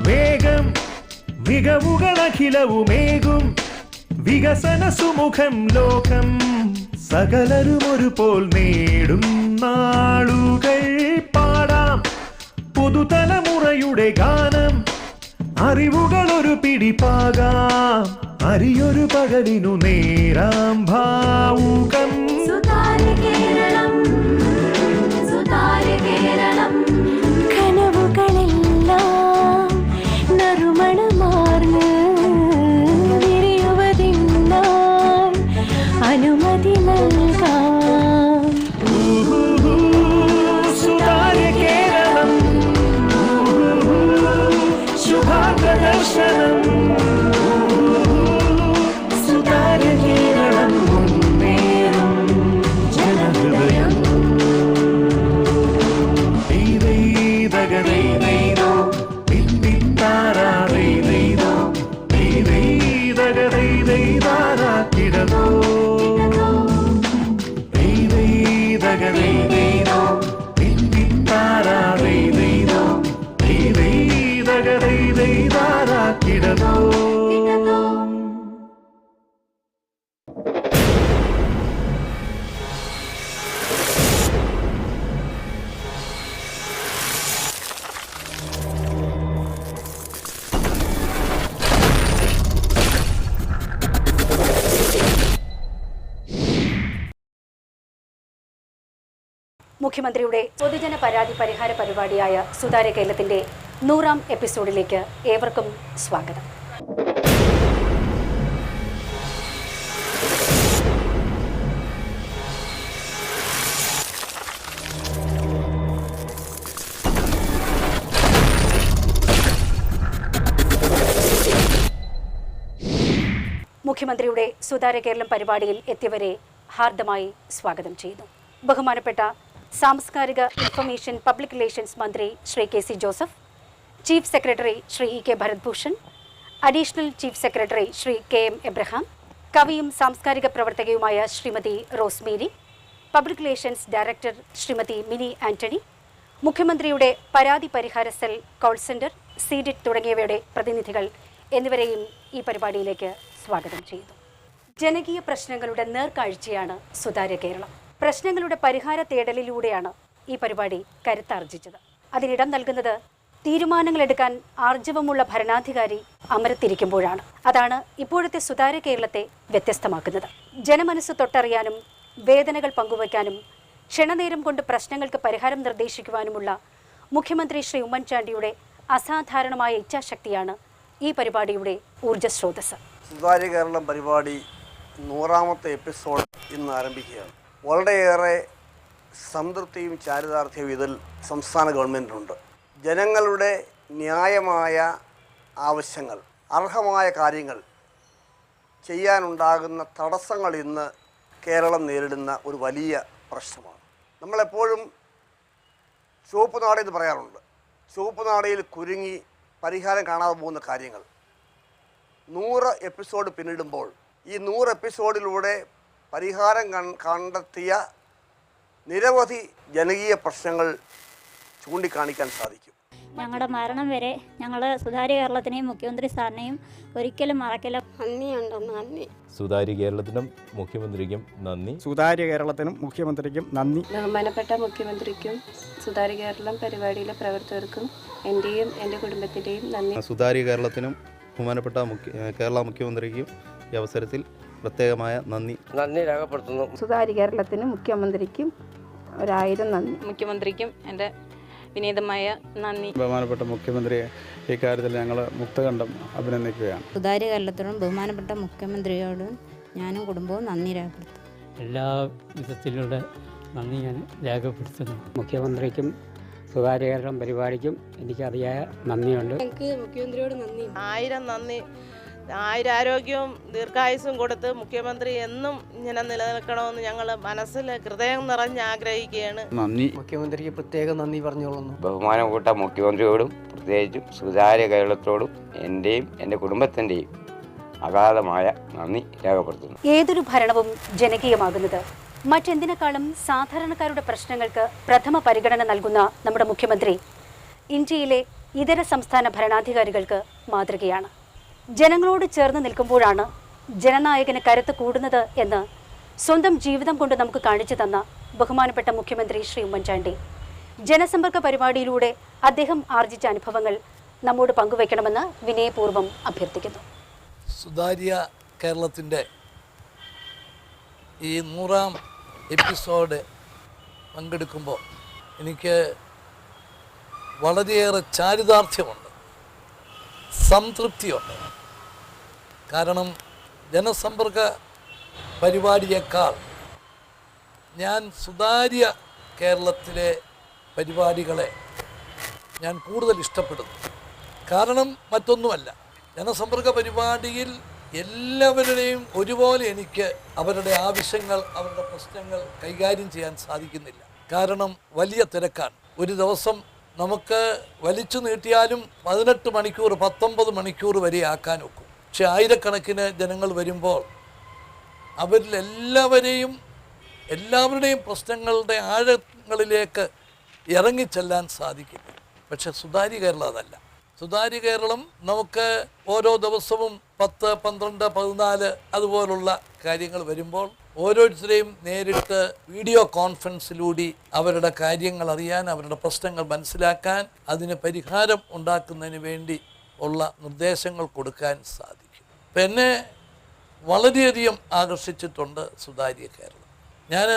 വേഗം മികവുകളഖിലവുമേകും വികസന സുമുഖം ലോകം സകലരും ഒരുപോൽ നേടും നാളുകൾ പാടാം പുതുതലമുറയുടെ ഗാനം അറിവുകൾ ഒരു പിടിപ്പാകാം അരിയൊരു പകലിനു നേരാം ഭാവുകം അനുമതി നൽകാം സുതാര്യ കേരളം ശുഭാപ്രദർശനം സുതാര്യ കേരളം മുന്നേറും ജനഹൃദയം കിടതോ കിടതോ മുഖ്യമന്ത്രിയുടെ പൊതുജന പരാതി പരിഹാര പരിപാടിയായ സുതാര്യ കേരളത്തിന്റെ 100ാം എപ്പിസോഡിലേക്ക് ഏവർക്കും സ്വാഗതം. മുഖ്യമന്ത്രിയുടെ സുതാര്യ കേരളം പരിപാടിയിൽ എത്തിയവരെ ഹാർദമായി സ്വാഗതം ചെയ്യുന്നു. ബഹുമാനപ്പെട്ട സാംസ്കാരിക ഇൻഫർമേഷൻ പബ്ലിക് റിലേഷൻസ് മന്ത്രി Shri K C Joseph, chief secretary Shri E K Bharatbhushan, additional chief secretary Shri K M Abraham, കവിയും സാംസ്കാരിക പ്രവർത്തകയുമായ Shrimati Rosemary, public relations director Shrimati Mini Antony, മുഖ്യമന്ത്രിയുടെ പരാതി പരിഹാര സെൽ കോൾ സെന്റർ സീഡിറ്റ് തുടങ്ങിയവയുടെ പ്രതിനിധികൾ എന്നിവരെയും ഈ പരിപാടിയിലേക്ക് സ്വാഗതം ചെയ്യുന്നു. ജനകീയ പ്രശ്നങ്ങളുടെ നേർക്കാഴ്ചയാണ് സുതാര്യ കേരളം. പ്രശ്നങ്ങളുടെ പരിഹാര തേടലിലൂടെയാണ് ഈ പരിപാടി കരുത്താർജിച്ചത്. അതിനിടം നൽകുന്നത് തീരുമാനങ്ങളെടുക്കാൻ ആർജവമുള്ള ഭരണാധികാരി അമരത്തിരിക്കുമ്പോഴാണ്. അതാണ് ഇപ്പോഴത്തെ സുതാര്യ കേരളത്തെ വ്യത്യസ്തമാക്കുന്നത്. ജനമനസ്സ് തൊട്ടറിയാനും വേദനകൾ പങ്കുവയ്ക്കാനും ക്ഷണനേരം കൊണ്ട് പ്രശ്നങ്ങൾക്ക് പരിഹാരം നിർദ്ദേശിക്കുവാനുമുള്ള മുഖ്യമന്ത്രി ശ്രീ ഉമ്മൻചാണ്ടിയുടെ അസാധാരണമായ ഇച്ഛാശക്തിയാണ് ഈ പരിപാടിയുടെ ഊർജ്ജസ്രോതസ്. സുതാര്യ കേരളം പരിപാടി 100ാമത്തെ എപ്പിസോഡ് ഇന്ന് ആരംഭിക്കുകയാണ്. വളരെയേറെ സംതൃപ്തിയും ചാരിതാർത്ഥ്യവും ഇതിൽ സംസ്ഥാന ഗവൺമെൻറ്റിനുണ്ട്. ജനങ്ങളുടെ ന്യായമായ ആവശ്യങ്ങൾ, അർഹമായ കാര്യങ്ങൾ ചെയ്യാനുണ്ടാകുന്ന തടസ്സങ്ങൾ ഇന്ന് കേരളം നേരിടുന്ന ഒരു വലിയ പ്രശ്നമാണ്. നമ്മളെപ്പോഴും ചുവപ്പ് നാടെന്ന് പറയാറുണ്ട്. ചുവപ്പ് നാടയിൽ കുരുങ്ങി പരിഹാരം കാണാതെ പോകുന്ന കാര്യങ്ങൾ 100 എപ്പിസോഡ് പിന്നിടുമ്പോൾ ഈ 100 എപ്പിസോഡിലൂടെ പരിഹാരം കണ്ടെത്തിയ നിരവധി ജനകീയ പ്രശ്നങ്ങൾ ചൂണ്ടിക്കാണിക്കാൻ സാധിക്കും. ഞങ്ങളുടെ മരണം വരെ ഞങ്ങൾ സുതാര്യ കേരളത്തിനെയും മുഖ്യമന്ത്രി സാറിനെയും ഒരിക്കലും മറക്കില്ല. നന്ദി. സുതാര്യ കേരളത്തിനും മുഖ്യമന്ത്രിക്കും നന്ദി. സുതാര്യ കേരളത്തിനും മുഖ്യമന്ത്രിക്കും നന്ദി. ബഹുമാനപ്പെട്ട മുഖ്യമന്ത്രിക്കും സുതാര്യ കേരളം പരിപാടിയിലെ പ്രവർത്തകർക്കും എൻ്റെയും എൻ്റെ കുടുംബത്തിൻ്റെയും നന്ദി. സുതാര്യ കേരളത്തിനും ബഹുമാനപ്പെട്ട കേരള മുഖ്യമന്ത്രിക്കും ഈ അവസരത്തിൽ പ്രത്യേകമായ നന്ദി രേഖപ്പെടുത്തുന്നു. സുതാര്യ കേരളത്തിനും മുഖ്യമന്ത്രിക്കും 1000 നന്ദി. മുഖ്യമന്ത്രിക്കും എൻ്റെ വിനീതമായ നന്ദി. ബഹുമാനപ്പെട്ട മുഖ്യമന്ത്രിയെ ഈ കാര്യത്തിൽ ഞങ്ങൾ മുക്തകണ്ഠം അഭിനന്ദിക്കുകയാണ്. സുതാര്യ കേരളത്തിനും ബഹുമാനപ്പെട്ട മുഖ്യമന്ത്രിയോടും ഞാനും കുടുംബവും നന്ദി രേഖപ്പെടുത്തും. എല്ലാ വിധത്തിലുള്ള നന്ദി ഞാൻ രേഖപ്പെടുത്തുന്നു. മുഖ്യമന്ത്രിക്കും സുതാര്യ കേരളം പരിപാടിക്കും എനിക്ക് അതിയായ നന്ദിയുണ്ട്. ഞങ്ങൾക്ക് മുഖ്യമന്ത്രിയോട് നന്ദി. 1000 നന്ദി. 1000 ആരോഗ്യവും ദീർഘായുസ്സും കൊടുത്ത് മുഖ്യമന്ത്രി എന്നും ഇങ്ങനെ നിലനിൽക്കണമെന്ന് ഞങ്ങൾ മനസ്സിൽ ഹൃദയം നിറഞ്ഞ് ആഗ്രഹിക്കുകയാണ്. നന്ദി. മുഖ്യമന്ത്രിക്ക് പ്രത്യേകം നന്ദി പറഞ്ഞോളുന്നു. ബഹുമാനപ്പെട്ട മുഖ്യമന്ത്രിയോടും പ്രത്യേകിച്ചും സുതാര്യ കേരളത്തോടും എൻ്റെയും എൻ്റെ കുടുംബത്തിൻ്റെയും അഗാധമായ നന്ദി രേഖപ്പെടുത്തുന്നു. ഏതൊരു ഭരണവും ജനകീയമാകുന്നത് മറ്റെന്തിനേക്കാളും സാധാരണക്കാരുടെ പ്രശ്നങ്ങൾക്ക് പ്രഥമ പരിഗണന നൽകുന്ന നമ്മുടെ മുഖ്യമന്ത്രി ഇന്ത്യയിലെ ഇതര സംസ്ഥാന ഭരണാധികാരികൾക്ക് മാതൃകയാണ്. ജനങ്ങളോട് ചേർന്ന് നിൽക്കുമ്പോഴാണ് ജനനായകന് കരുത്ത് കൂടുന്നത് എന്ന് സ്വന്തം ജീവിതം കൊണ്ട് നമുക്ക് കാണിച്ചു തന്ന ബഹുമാനപ്പെട്ട മുഖ്യമന്ത്രി ശ്രീ ഉമ്മൻചാണ്ടി ജനസമ്പർക്ക പരിപാടിയിലൂടെ അദ്ദേഹം ആർജിച്ച അനുഭവങ്ങൾ നമ്മോട് പങ്കുവയ്ക്കണമെന്ന് വിനയപൂർവ്വം അഭ്യർത്ഥിക്കുന്നു. സുതാര്യ കേരളത്തിൻ്റെ ഈ 100ാം എപ്പിസോഡ് പങ്കെടുക്കുമ്പോൾ എനിക്ക് വളരെയേറെ ചാരിതാർത്ഥ്യമുണ്ട്, സംതൃപ്തിയുണ്ട്. കാരണം ജനസമ്പർക്ക പരിപാടിയേക്കാൾ ഞാൻ സുതാര്യ കേരളത്തിലെ പരിപാടികളെ ഞാൻ കൂടുതൽ ഇഷ്ടപ്പെടുന്നു. കാരണം മറ്റൊന്നുമല്ല, ജനസമ്പർക്ക പരിപാടിയിൽ എല്ലാവരുടെയും ഒരുപോലെ എനിക്ക് അവരുടെ ആവശ്യങ്ങൾ, അവരുടെ പ്രശ്നങ്ങൾ കൈകാര്യം ചെയ്യാൻ സാധിക്കുന്നില്ല. കാരണം വലിയ തിരക്കാണ്. ഒരു ദിവസം നമുക്ക് വലിച്ചു നീട്ടിയാലും 18 മണിക്കൂർ 19 മണിക്കൂർ വരെ ആക്കാൻ ഒക്കും. പക്ഷെ ആയിരക്കണക്കിന് ജനങ്ങൾ വരുമ്പോൾ അവരിൽ എല്ലാവരുടെയും പ്രശ്നങ്ങളുടെ ആഴങ്ങളിലേക്ക് ഇറങ്ങിച്ചെല്ലാൻ സാധിക്കില്ല. പക്ഷെ സുതാര്യ കേരളം അതല്ല. സുതാര്യ കേരളം നമുക്ക് ഓരോ ദിവസവും 10, 12, 14 അതുപോലുള്ള കാര്യങ്ങൾ വരുമ്പോൾ ഓരോരുത്തരെയും നേരിട്ട് വീഡിയോ കോൺഫറൻസിലൂടെ അവരുടെ കാര്യങ്ങൾ അറിയാൻ, അവരുടെ പ്രശ്നങ്ങൾ മനസ്സിലാക്കാൻ, അതിന് പരിഹാരം ഉണ്ടാക്കുന്നതിന് വേണ്ടി ഉള്ള നിർദ്ദേശങ്ങൾ കൊടുക്കാൻ സാധിക്കും. അപ്പം എന്നെ വളരെയധികം ആകർഷിച്ചിട്ടുണ്ട് സുതാര്യ കേരളം. ഞാൻ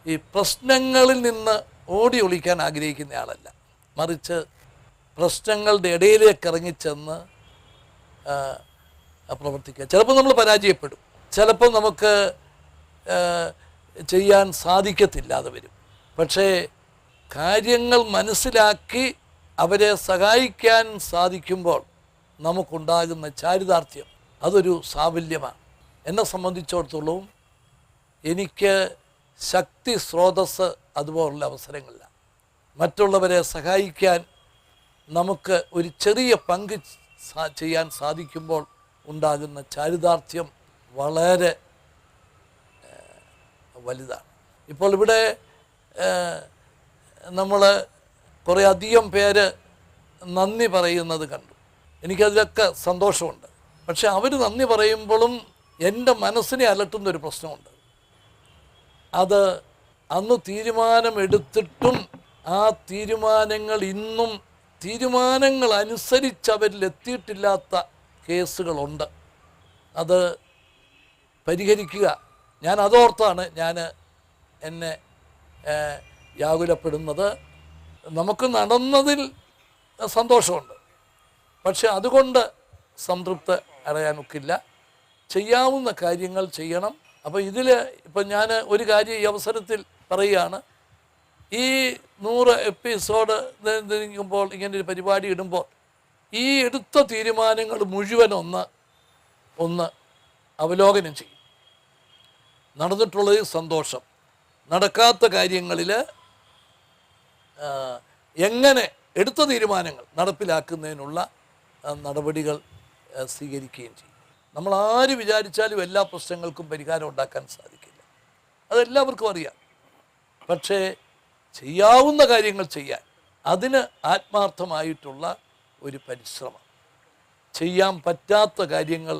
ഈ പ്രശ്നങ്ങളിൽ നിന്ന് ഓടി ഒളിക്കാൻ ആഗ്രഹിക്കുന്ന ആളല്ല, മറിച്ച് പ്രശ്നങ്ങളുടെ ഇടയിലേക്ക് ഇറങ്ങിച്ചെന്ന് പ്രവർത്തിക്കുക. ചിലപ്പോൾ നമ്മൾ പരാജയപ്പെടും, ചിലപ്പോൾ നമുക്ക് ചെയ്യാൻ സാധിക്കത്തില്ലാതെ വരും. പക്ഷേ കാര്യങ്ങൾ മനസ്സിലാക്കി അവരെ സഹായിക്കാൻ സാധിക്കുമ്പോൾ നമുക്കുണ്ടാകുന്ന ചാരിതാർത്ഥ്യം അതൊരു സാഫല്യമാണ്. എന്നെ സംബന്ധിച്ചിടത്തോളം എനിക്ക് ശക്തി സ്രോതസ് അതുപോലുള്ള അവസരങ്ങളില്ല. മറ്റുള്ളവരെ സഹായിക്കാൻ നമുക്ക് ഒരു ചെറിയ പങ്ക് ചെയ്യാൻ സാധിക്കുമ്പോൾ ഉണ്ടാകുന്ന ചാരിതാർത്ഥ്യം വളരെ വലുതാണ്. ഇപ്പോൾ ഇവിടെ നമ്മൾ കുറേ അധികം പേര് നന്ദി പറയുന്നത് കണ്ടു. എനിക്കതിലൊക്കെ സന്തോഷമുണ്ട്. പക്ഷെ അവർ നന്ദി പറയുമ്പോഴും എൻ്റെ മനസ്സിനെ അലട്ടുന്നൊരു പ്രശ്നമുണ്ട്. അത് അന്ന് തീരുമാനമെടുത്തിട്ടും ആ തീരുമാനങ്ങൾ ഇന്നും തീരുമാനങ്ങൾ അനുസരിച്ചവരിലെത്തിയിട്ടില്ലാത്ത കേസുകളുണ്ട്. അത് പരിഹരിക്കുക. ഞാൻ അതോർത്താണ് എന്നെ വ്യാകുലപ്പെടുന്നത്. നമുക്ക് നടന്നതിൽ സന്തോഷമുണ്ട്, പക്ഷെ അതുകൊണ്ട് സംതൃപ്തി അടയാനൊക്കില്ല. ചെയ്യാവുന്ന കാര്യങ്ങൾ ചെയ്യണം. അപ്പോൾ ഇപ്പം ഞാൻ ഒരു കാര്യം ഈ അവസരത്തിൽ പറയുകയാണ്. ഈ 100 എപ്പിസോഡ് നിൽക്കുമ്പോൾ ഇങ്ങനൊരു പരിപാടി ഇടുമ്പോൾ ഈ എടുത്ത തീരുമാനങ്ങൾ മുഴുവൻ ഒന്ന് അവലോകനം ചെയ്യും. നടന്നിട്ടുള്ളത് സന്തോഷം, നടക്കാത്ത കാര്യങ്ങളിൽ എങ്ങനെ എടുത്ത തീരുമാനങ്ങൾ നടപ്പിലാക്കുന്നതിനുള്ള നടപടികൾ സ്വീകരിക്കുകയും ചെയ്യും. നമ്മൾ ആര് വിചാരിച്ചാലും എല്ലാ പ്രശ്നങ്ങൾക്കും പരിഹാരം ഉണ്ടാക്കാൻ സാധിക്കില്ല, അതെല്ലാവർക്കും അറിയാം. പക്ഷേ ചെയ്യാവുന്ന കാര്യങ്ങൾ ചെയ്യാൻ അതിന് ആത്മാർത്ഥമായിട്ടുള്ള ഒരു പരിശ്രമം, ചെയ്യാൻ പറ്റാത്ത കാര്യങ്ങൾ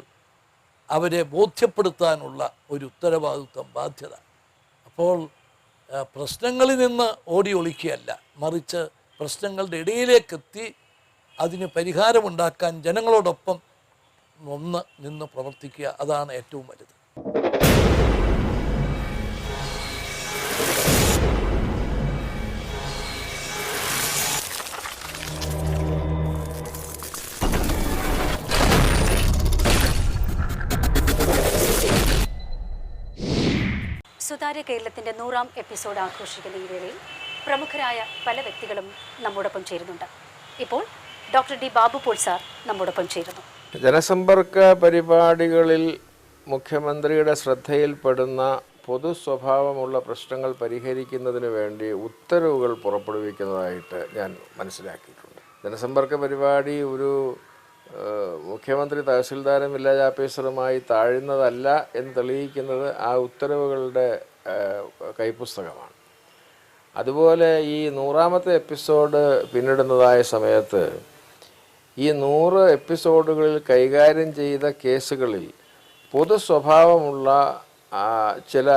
അവരെ ബോധ്യപ്പെടുത്താനുള്ള ഒരു ഉത്തരവാദിത്വം, ബാധ്യത. അപ്പോൾ പ്രശ്നങ്ങളിൽ നിന്ന് ഓടി ഒളിക്കുകയല്ല, മറിച്ച് പ്രശ്നങ്ങളുടെ ഇടയിലേക്കെത്തി അതിന് പരിഹാരമുണ്ടാക്കാൻ ജനങ്ങളോടൊപ്പം നിന്ന് പ്രവർത്തിക്കുക. അതാണ് ഏറ്റവും വലുത്. സുതാര്യ കേരളത്തിൻ്റെ 100ാം എപ്പിസോഡ് ആഘോഷിക്കുന്ന ഈ വേളയിൽ പ്രമുഖരായ പല വ്യക്തികളും നമ്മോടൊപ്പം ചേരുന്നുണ്ട്. ഇപ്പോൾ doctor D Babu Paul sir നമ്മോടൊപ്പം ചേരുന്നു. ജനസമ്പർക്ക പരിപാടികളിൽ മുഖ്യമന്ത്രിയുടെ ശ്രദ്ധയിൽപ്പെടുന്ന പൊതു സ്വഭാവമുള്ള പ്രശ്നങ്ങൾ പരിഹരിക്കുന്നതിന് വേണ്ടി ഉത്തരവുകൾ പുറപ്പെടുവിക്കുന്നതായിട്ട് ഞാൻ മനസ്സിലാക്കിയിട്ടുണ്ട്. ജനസമ്പർക്ക പരിപാടി ഒരു മുഖ്യമന്ത്രി തഹസിൽദാരും വില്ലേജ് ഓഫീസറുമായി താഴുന്നതല്ല എന്ന് തെളിയിക്കുന്നത് ആ ഉത്തരവുകളുടെ കൈപ്പുസ്തകമാണ്. അതുപോലെ ഈ 100ാമത്തെ എപ്പിസോഡ് പിന്നിടുന്നതായ സമയത്ത് ഈ 100 എപ്പിസോഡുകളിൽ കൈകാര്യം ചെയ്ത കേസുകളിൽ പൊതു സ്വഭാവമുള്ള ചില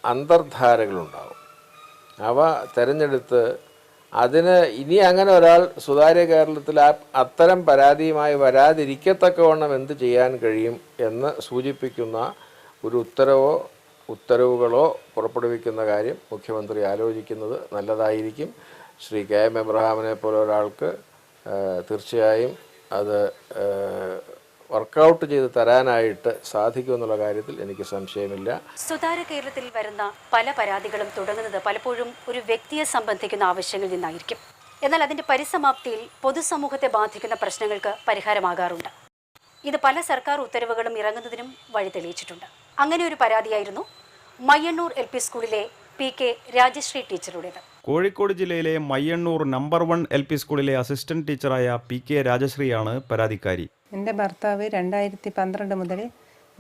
അന്തർധാരകളുണ്ടാവും. അവ തിരഞ്ഞെടുത്ത് അതിന് ഇനി അങ്ങനെ ഒരാൾ സുതാര്യ കേരളത്തിൽ അത്തരം പരാതിയുമായി വരാതിരിക്കത്തക്കവണ്ണം എന്ത് ചെയ്യാൻ കഴിയും എന്ന് സൂചിപ്പിക്കുന്ന ഒരു ഉത്തരവുകളോ പുറപ്പെടുവിക്കുന്ന കാര്യം മുഖ്യമന്ത്രി ആലോചിക്കുന്നത് നല്ലതായിരിക്കും. ശ്രീ KM എബ്രഹാമിനെ പോലെ ഒരാൾക്ക് തീർച്ചയായും അത് വർക്കൗട്ട് ചെയ്ത് തരാനായിട്ട് സാധിക്കുമെന്നുള്ള കാര്യത്തിൽ എനിക്ക് സംശയമില്ല. സുതാര്യ കേരളത്തിൽ വരുന്ന പല പരാതികളും തുടങ്ങുന്നത് പലപ്പോഴും ഒരു വ്യക്തിയെ സംബന്ധിക്കുന്ന ആവശ്യങ്ങളിൽ നിന്നായിരിക്കും. എന്നാൽ അതിൻ്റെ പരിസമാപ്തിയിൽ പൊതുസമൂഹത്തെ ബാധിക്കുന്ന പ്രശ്നങ്ങൾക്ക് പരിഹാരമാകാറുണ്ട്. ഇത് പല സർക്കാർ ഉത്തരവുകളും ഇറങ്ങുന്നതിനും വഴി തെളിയിച്ചിട്ടുണ്ട്. അങ്ങനെ ഒരു പരാതിയായിരുന്നു മയ്യണ്ണൂർ LP സ്കൂളിലെ PK രാജശ്രീ ടീച്ചറുടേത്. കോഴിക്കോട് ജില്ലയിലെ മയ്യണ്ണൂർ നമ്പർ 1 LP സ്കൂളിലെ അസിസ്റ്റന്റ് ടീച്ചറായ PK രാജശ്രീയാണ് പരാതിക്കാരി. എൻ്റെ ഭർത്താവ് 2012 മുതൽ